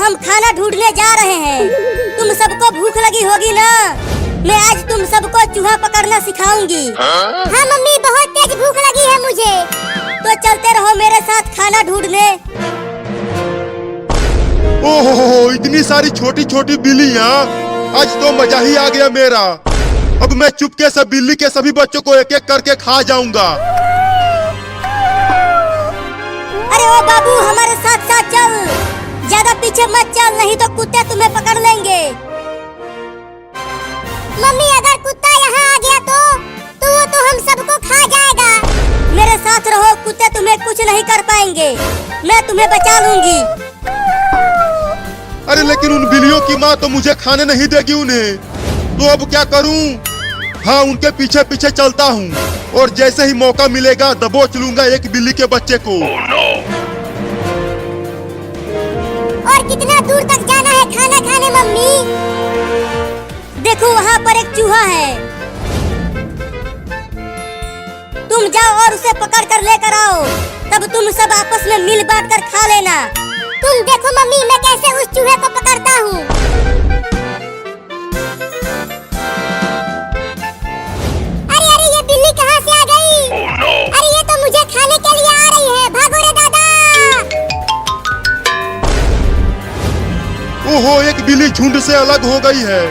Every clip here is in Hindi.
हम खाना ढूंढने जा रहे हैं। तुम सबको भूख लगी होगी ना? मैं आज तुम सबको चूहा पकड़ना सिखाऊंगी। हाँ मम्मी, बहुत तेज भूख लगी है मुझे। तो चलते रहो मेरे साथ खाना ढूंढने। ओहो, इतनी सारी छोटी छोटी बिल्लियाँ, आज तो मजा ही आ गया मेरा। अब मैं चुपके से बिल्ली के सभी बच्चों को एक एक करके खा जाऊंगा। अरे ओ बाबू, हमारे साथ साथ चल, ज्यादा पीछे मत चल, नहीं तो कुत्ते तुम्हें पकड़ लेंगे। मम्मी, अगर कुत्ता यहाँ आ गया तो वो तो हम सबको खा जाएगा। मेरे साथ रहो, कुत्ते तुम्हें कुछ नहीं कर पाएंगे, मैं तुम्हें बचा लूंगी। अरे लेकिन उन बिल्लियों की माँ तो मुझे खाने नहीं देगी उन्हें, तो अब क्या करूं? हाँ, उनके पीछे पीछे चलता हूँ और जैसे ही मौका मिलेगा दबोच लूंगा एक बिल्ली के बच्चे को। और कितना दूर तक जाना है खाना खाने मम्मी? देखो वहाँ पर एक चूहा है, तुम जाओ और उसे पकड़ कर लेकर आओ, तब तुम सब आपस में मिल बांट कर खा लेना। तुम देखो मम्मी, मैं कैसे उस चूहे को पकड़ता हूँ। अरे अरे, ये बिल्ली कहाँ से आ गई? अरे ये तो मुझे खाने के लिए आ रही है, भागो रे दादा। ओहो, एक बिल्ली झुंड से अलग हो गई है।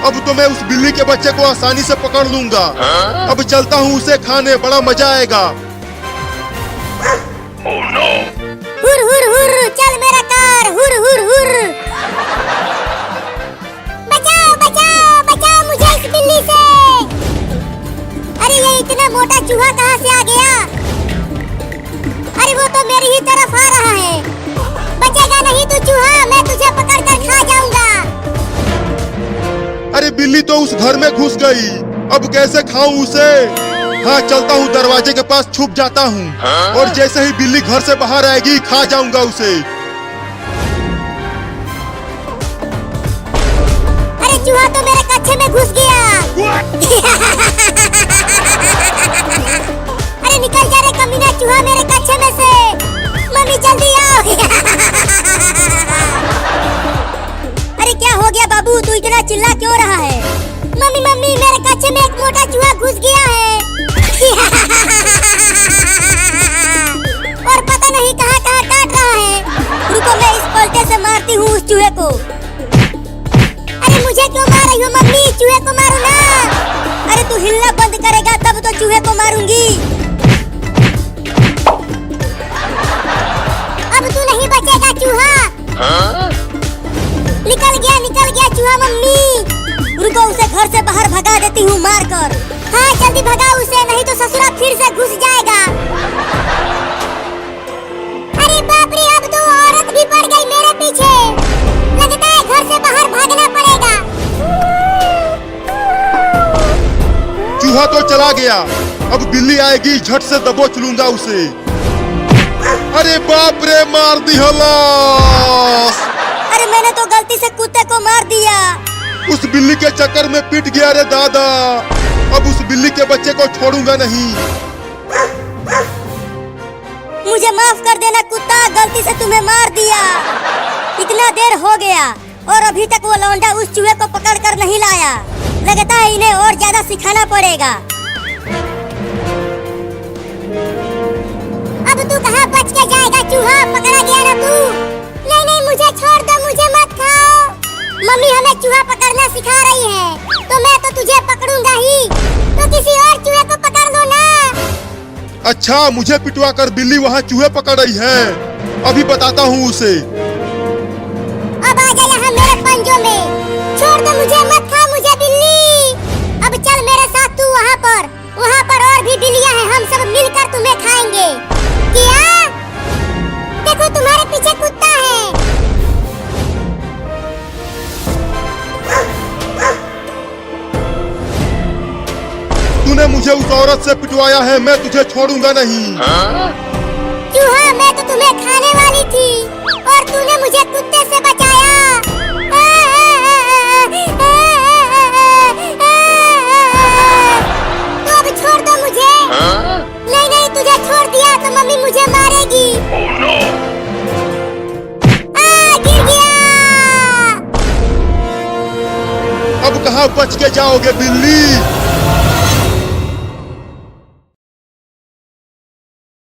अब तो मैं उस बिल्ली के बच्चे को आसानी से पकड़ लूंगा। अब चलता हूँ उसे खाने, बड़ा मजा आएगा। हुर हुर हुर, चल मेरा कार, हुर हुर हुर। बचाओ बचाओ बचाओ मुझे इस बिल्ली से। अरे ये इतना मोटा चूहा कहाँ से आ गया? अरे वो तो मेरी ही तरफ आ रहा है। बचेगा नहीं तू चूहा, मैं तुझे पकड़ कर खा जाऊंगा। अरे बिल्ली तो उस घर में घुस गई, अब कैसे खाऊं उसे? हाँ, चलता हूँ दरवाजे के पास छुप जाता हूँ और जैसे ही बिल्ली घर से बाहर आएगी खा जाऊंगा उसे। अरे चूहा तो मेरे कच्छे में घुस गया। अरे निकल जा रे कमीना चूहा मेरे कच्छे में से। मम्मी जल्दी आओ। अरे क्या हो गया बाबू, तू इतना चिल्ला क्यों रहा है? मम्मी मम्मी, मेरे कच्छे में एक मोटा चूहा घुस गया है। और पता नहीं कहाँ कहाँ काट रहा है। रुको, मैं इस पलटे से मारती हूँ उस चूहे को। अरे मुझे क्यों मार रही हो मम्मी? चूहे को मारो ना। अरे तू हिलना बंद करेगा तब तो चूहे को मारूंगी। अब तू नहीं बचेगा चूहा। निकल गया चूहा मम्मी। रुको, उसे घर से बाहर भगा देती हूँ मार कर। हाँ जल्दी भगाओ उसे, नहीं तो ससुरा फिर से घुस जाएगा। अरे बाप रे, अब तो औरत भी पड़ गई मेरे पीछे। लगता है घर से बाहर भागना पड़ेगा। चूहा तो चला गया, अब बिल्ली आएगी, झट से दबोच लूंगा उसे। अरे बाप रे, मार दी हलास। अरे मैंने तो गलती से कुत्ते को मार दिया। उस बिल्ली के चक्कर में पिट गया रे दादा। अब उस बिल्ली के बच्चे को छोड़ूंगा नहीं। मुझे माफ कर देना कुत्ता, गलती से तुम्हें मार दिया। इतना देर हो गया और अभी तक वो लौंडा उस चूहे को पकड़ कर नहीं लाया। लगता है इन्हें और ज्यादा सिखाना पड़ेगा। अब तू कहाँ बच के जाएगा चूहा? पकड़ा गया ना तू। नहीं नहीं, मुझे छोड़ दो, मुझे मत खाओ। मम्मी हमें चूहा पकड़ना सिखा रही है, तो मैं तो तुझे पकड़ूंगा ही। तो किसी और चूहे को पकड़ लो ना। अच्छा, मुझे पिटवा कर बिल्ली वहाँ चूहे पकड़ रही है, अभी बताता हूँ उसे। अब आ जा यहाँ मेरे पंजों में। छोड़ दो मुझे, मत खा मुझे बिल्ली। अब चल मेरे साथ तू वहाँ पर और भी बिल्लियाँ हैं, हम सब मिलकर तुम्हें खाएंगे। क्या? देखो तुम्हारे पीछे कुत्ता है। तूने मुझे उस औरत से पिटवाया है, मैं तुझे छोड़ूंगा नहीं। चूहा, मैं तो तुम्हें खाने वाली थी और तूने मुझे कुत्ते से बचाया। तो अब छोड़ दो मुझे। नहीं नहीं, तुझे छोड़ दिया तो मम्मी मुझे मारेगी। गिर गया। अब कहाँ बच के जाओगे बिल्ली?